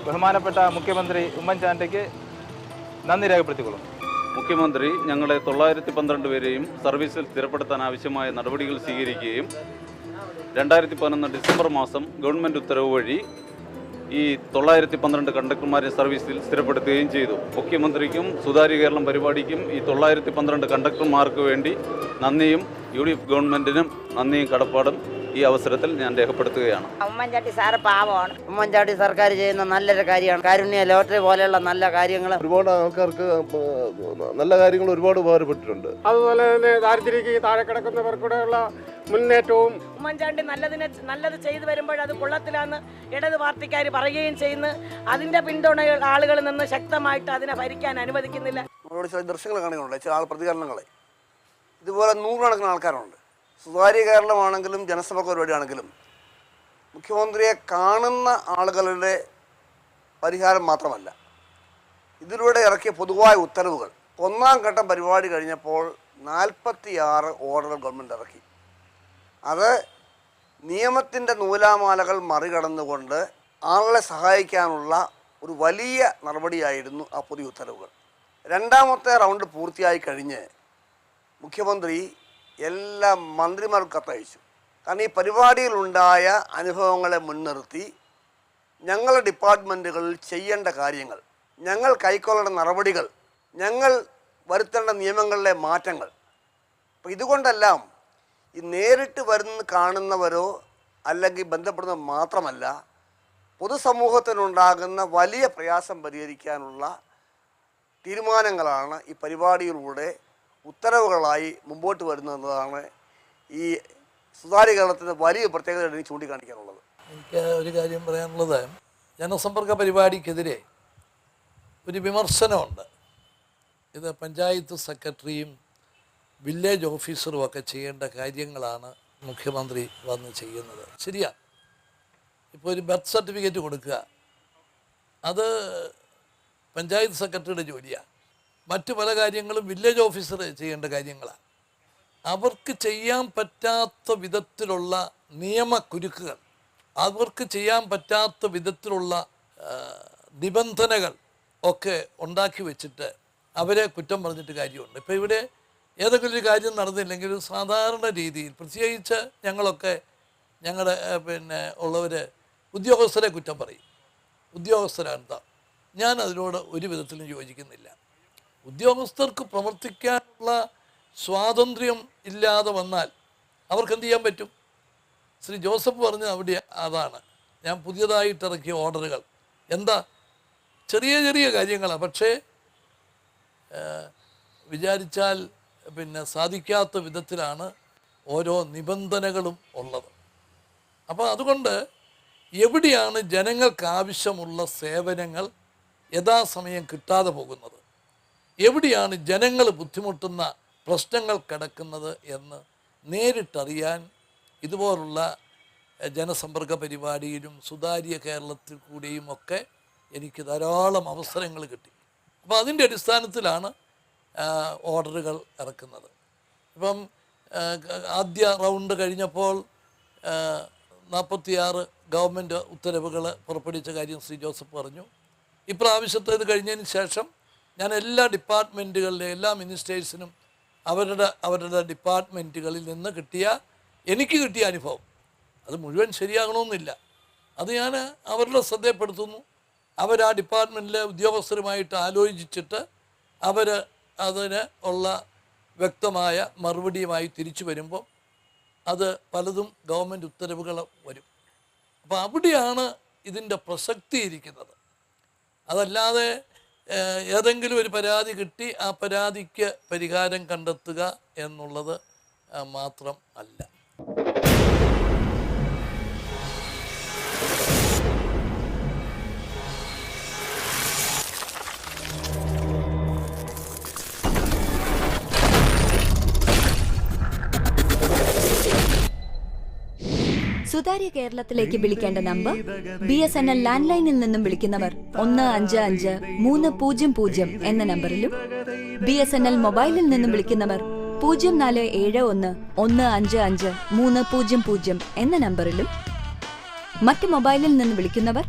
ബഹുമാനപ്പെട്ട മുഖ്യമന്ത്രി ഉമ്മൻചാണ്ടിക്ക് നന്ദി രേഖപ്പെടുത്തിക്കൊള്ളും. മുഖ്യമന്ത്രി ഞങ്ങളെ 912 പേരെയും സർവീസിൽ സ്ഥിരപ്പെടുത്താൻ ആവശ്യമായ നടപടികൾ സ്വീകരിക്കുകയും 2011 ഡിസംബർ മാസം ഗവൺമെൻറ് ഉത്തരവ് വഴി ഈ 912 കണ്ടക്ടർമാരെ സർവീസിൽ സ്ഥിരപ്പെടുത്തുകയും ചെയ്തു. മുഖ്യമന്ത്രിക്കും സുതാര്യ കേരളം പരിപാടിക്കും ഈ 912 കണ്ടക്ടർമാർക്ക് വേണ്ടി നന്ദിയും UDF ഗവൺമെൻറ്റിനും നന്ദിയും കടപ്പാടും ഈ അവസരത്തിൽ ഞാൻ രേഖപ്പെടുത്തുകയാണ്. ഉമ്മൻചാണ്ടി സാറ് പാവമാണ്. ഉമ്മൻചാണ്ടി സർക്കാർ ചെയ്യുന്ന നല്ലൊരു കാര്യമാണ്. കാരുണ്യ ലോട്ടറി പോലെയുള്ള നല്ല കാര്യങ്ങൾ ഒരുപാട് ആൾക്കാർക്ക് നല്ല കാര്യങ്ങൾ ഒരുപാട് ഉപകാരപ്പെട്ടിട്ടുണ്ട്. അതുപോലെ തന്നെ ദാരിദ്ര്യക്ക് താഴെ കിടക്കുന്നവർക്കൂടെയുള്ള മുന്നേറ്റവും ഉമ്മൻചാണ്ടി നല്ലത് ചെയ്തു വരുമ്പോൾ അത് കൊള്ളത്തിലാന്ന് ഇടത് പാർട്ടിക്കാർ പറയുകയും ചെയ്യുന്നു. അതിന്റെ പിന്തുണ ആളുകളിൽ നിന്ന് ശക്തമായിട്ട് അതിനെ ഭരിക്കാൻ അനുവദിക്കുന്നില്ല. നമ്മളോട് ചില ദൃശ്യങ്ങൾ കാണുന്നുണ്ട്, ചില പ്രതികരണങ്ങളെ. ഇതുപോലെ 100 കണക്കിന് ആൾക്കാരുണ്ട്. സുതാര്യ കേരളമാണെങ്കിലും ജനസമ്പർക്ക പരിപാടിയാണെങ്കിലും മുഖ്യമന്ത്രിയെ കാണുന്ന ആളുകളുടെ പരിഹാരം മാത്രമല്ല, ഇതിലൂടെ ഇറക്കിയ പൊതുവായ ഉത്തരവുകൾ. 1ാം ഘട്ടം പരിപാടി കഴിഞ്ഞപ്പോൾ 46 ഓർഡറുകൾ ഗവൺമെൻറ് ഇറക്കി. അത് നിയമത്തിൻ്റെ നൂലാമാലകൾ മറികടന്നുകൊണ്ട് ആളുകളെ സഹായിക്കാനുള്ള ഒരു വലിയ നടപടിയായിരുന്നു ആ പുതിയ ഉത്തരവുകൾ. രണ്ടാമത്തെ റൗണ്ട് പൂർത്തിയായി കഴിഞ്ഞ് മുഖ്യമന്ത്രി എല്ലാ മന്ത്രിമാർക്കും കത്തയച്ചു. കാരണം ഈ പരിപാടിയിലുണ്ടായ അനുഭവങ്ങളെ മുൻനിർത്തി ഞങ്ങളുടെ ഡിപ്പാർട്ട്മെൻറ്റുകളിൽ ചെയ്യേണ്ട കാര്യങ്ങൾ, ഞങ്ങൾ കൈക്കൊള്ളേണ്ട നടപടികൾ, ഞങ്ങൾ വരുത്തേണ്ട നിയമങ്ങളിലെ മാറ്റങ്ങൾ. അപ്പോൾ ഇതുകൊണ്ടെല്ലാം ഈ നേരിട്ട് കാണുന്നവരോ അല്ലെങ്കിൽ ബന്ധപ്പെടുന്നത് മാത്രമല്ല, പൊതുസമൂഹത്തിനുണ്ടാകുന്ന വലിയ പ്രയാസം പരിഹരിക്കാനുള്ള തീരുമാനങ്ങളാണ് ഈ പരിപാടിയിലൂടെ ഉത്തരവുകളായി മുമ്പോട്ട് വരുന്നതെന്നതാണ് ഈ സുതാര്യ കേരളത്തിൻ്റെ വലിയ പ്രത്യേകത എനിക്ക് ചൂണ്ടിക്കാണിക്കാനുള്ളത്. എനിക്ക് ഒരു കാര്യം പറയാനുള്ളത്, ജനസമ്പർക്ക പരിപാടിക്കെതിരെ ഒരു വിമർശനമുണ്ട്. ഇത് പഞ്ചായത്ത് സെക്രട്ടറിയും വില്ലേജ് ഓഫീസറും ഒക്കെ ചെയ്യേണ്ട കാര്യങ്ങളാണ് മുഖ്യമന്ത്രി വന്ന് ചെയ്യുന്നത്. ശരിയാ, ഇപ്പോൾ ഒരു ബർത്ത് സർട്ടിഫിക്കറ്റ് കൊടുക്കുക, അത് പഞ്ചായത്ത് സെക്രട്ടറിയുടെ ജോലിയാണ്. മറ്റു പല കാര്യങ്ങളും വില്ലേജ് ഓഫീസർ ചെയ്യേണ്ട കാര്യങ്ങളാണ്. അവർക്ക് ചെയ്യാൻ പറ്റാത്ത വിധത്തിലുള്ള നിയമക്കുരുക്കുകൾ, അവർക്ക് ചെയ്യാൻ പറ്റാത്ത വിധത്തിലുള്ള നിബന്ധനകൾ ഒക്കെ ഉണ്ടാക്കി വെച്ചിട്ട് അവരെ കുറ്റം പറഞ്ഞിട്ട് കാര്യമുണ്ട്. ഇപ്പോൾ ഇവിടെ ഏതെങ്കിലും ഒരു കാര്യം നടന്നില്ലെങ്കിൽ സാധാരണ രീതിയിൽ, പ്രത്യേകിച്ച് ഞങ്ങളുടെ ഉള്ളവർ ഉദ്യോഗസ്ഥരെ കുറ്റം പറയും. ഉദ്യോഗസ്ഥരെന്താ, ഞാൻ അതിനോട് ഒരു വിധത്തിലും യോജിക്കുന്നില്ല. ഉദ്യോഗസ്ഥർക്ക് പ്രവർത്തിക്കാനുള്ള സ്വാതന്ത്ര്യം ഇല്ലാതെ വന്നാൽ അവർക്ക് എന്ത് ചെയ്യാൻ പറ്റും? ശ്രീ ജോസഫ് പറഞ്ഞത് അവിടെ അതാണ്. ഞാൻ പുതിയതായിട്ട് ഇറക്കിയ ഓർഡറുകൾ എന്താ, ചെറിയ ചെറിയ കാര്യങ്ങളാണ്, പക്ഷേ വിചാരിച്ചാൽ സാധിക്കാത്ത വിധത്തിലാണ് ഓരോ നിബന്ധനകളും ഉള്ളത്. അപ്പോൾ അതുകൊണ്ട് എവിടെയാണ് ജനങ്ങൾക്ക് ആവശ്യമുള്ള സേവനങ്ങൾ യഥാസമയം കിട്ടാതെ പോകുന്നത്, എവിടെയാണ് ജനങ്ങൾ ബുദ്ധിമുട്ടുന്ന പ്രശ്നങ്ങൾ കിടക്കുന്നത് എന്ന് നേരിട്ടറിയാൻ ഇതുപോലുള്ള ജനസമ്പർക്ക പരിപാടിയിലും സുതാര്യ കേരളത്തിൽ കൂടിയും ഒക്കെ എനിക്ക് ധാരാളം അവസരങ്ങൾ കിട്ടി. അപ്പോൾ അതിൻ്റെ അടിസ്ഥാനത്തിലാണ് ഓർഡറുകൾ ഇറക്കുന്നത്. ഇപ്പം ആദ്യ റൗണ്ട് കഴിഞ്ഞപ്പോൾ 46 ഗവൺമെൻറ് ഉത്തരവുകൾ പുറപ്പെടുവിച്ച കാര്യം ശ്രീ ജോസഫ് പറഞ്ഞു. ഇപ്രാവശ്യത്തേത് കഴിഞ്ഞതിന് ശേഷം ഞാൻ എല്ലാ ഡിപ്പാർട്ട്മെൻറ്റുകളിലെ എല്ലാ മിനിസ്റ്റേഴ്സിനും അവരുടെ ഡിപ്പാർട്ട്മെൻറ്റുകളിൽ നിന്ന് എനിക്ക് കിട്ടിയ അനുഭവം, അത് മുഴുവൻ ശരിയാകണമെന്നില്ല, അത് ഞാൻ അവരുടെ ശ്രദ്ധപ്പെടുത്തുന്നു. അവർ ആ ഡിപ്പാർട്ട്മെൻറ്റിലെ ഉദ്യോഗസ്ഥരുമായിട്ട് ആലോചിച്ചിട്ട് അതിന് ഉള്ള വ്യക്തമായ മറുപടിയുമായി തിരിച്ചു വരുമ്പോൾ അത് പലതും ഗവൺമെൻറ് ഉത്തരവുകൾ വരും. അപ്പോൾ അവിടെയാണ് ഇതിൻ്റെ പ്രസക്തി ഇരിക്കുന്നത്. അതല്ലാതെ ഏതെങ്കിലും ഒരു പരാതി കിട്ടി ആ പരാതിക്ക് പരിഹാരം കണ്ടെത്തുക എന്നുള്ളത് മാത്രം അല്ല. സുതാര്യ കേരളത്തിലേക്ക് വിളിക്കേണ്ട നമ്പർ BSNL ലാൻഡ് ലൈനിൽ നിന്നും വിളിക്കുന്നവർ 155-300 എന്ന നമ്പറിലും, BSNL മൊബൈലിൽ നിന്നും വിളിക്കുന്നവർ 0471-155-300 എന്ന നമ്പറിലും, മറ്റ് മൊബൈലിൽ നിന്ന് വിളിക്കുന്നവർ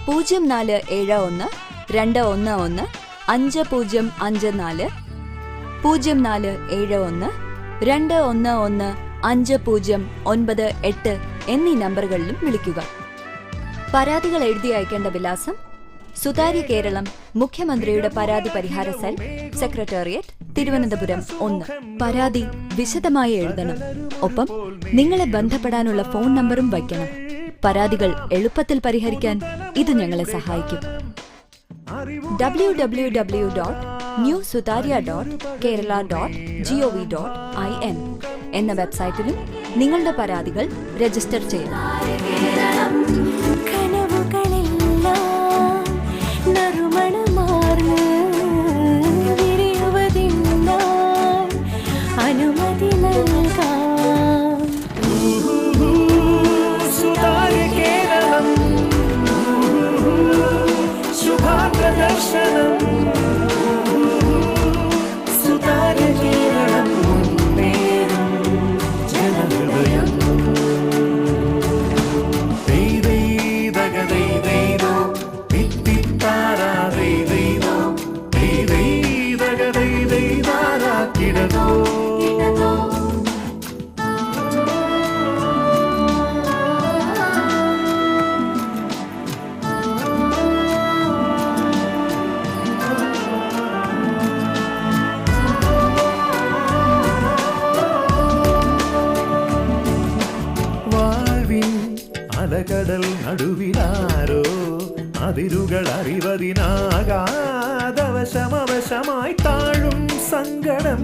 0471-211-5054, 0471-211-5098 എന്നീ നമ്പറുകളിലും വിളിക്കുക. പരാതികൾ എഴുതി അയക്കേണ്ട വിലാസം: സുതാര്യ കേരളം, മുഖ്യമന്ത്രിയുടെ പരാതി പരിഹാര സെൽ, സെക്രട്ടേറിയറ്റ്, തിരുവനന്തപുരം 1. പരാതി വിശദമായി എഴുതണം. ഒപ്പം നിങ്ങളെ ബന്ധപ്പെടാനുള്ള ഫോൺ നമ്പറും വയ്ക്കണം. പരാതികൾ എളുപ്പത്തിൽ പരിഹരിക്കാൻ ഇത് ഞങ്ങളെ സഹായിക്കും. www.newsutarya.kerala.gov.in എന്ന വെബ്സൈറ്റിലും നിങ്ങളുടെ പരാതികൾ രജിസ്റ്റർ ചെയ്യണം. അനുമതി നൽകാം. സുതാര്യ കേരളം, ശുഭാപ്രദർശനം. സുതാര്യ കേരളം, മുന്നേറും ജനഹൃദയം. അറിവതിനാകാതവശമവശമായി താഴും സങ്കടം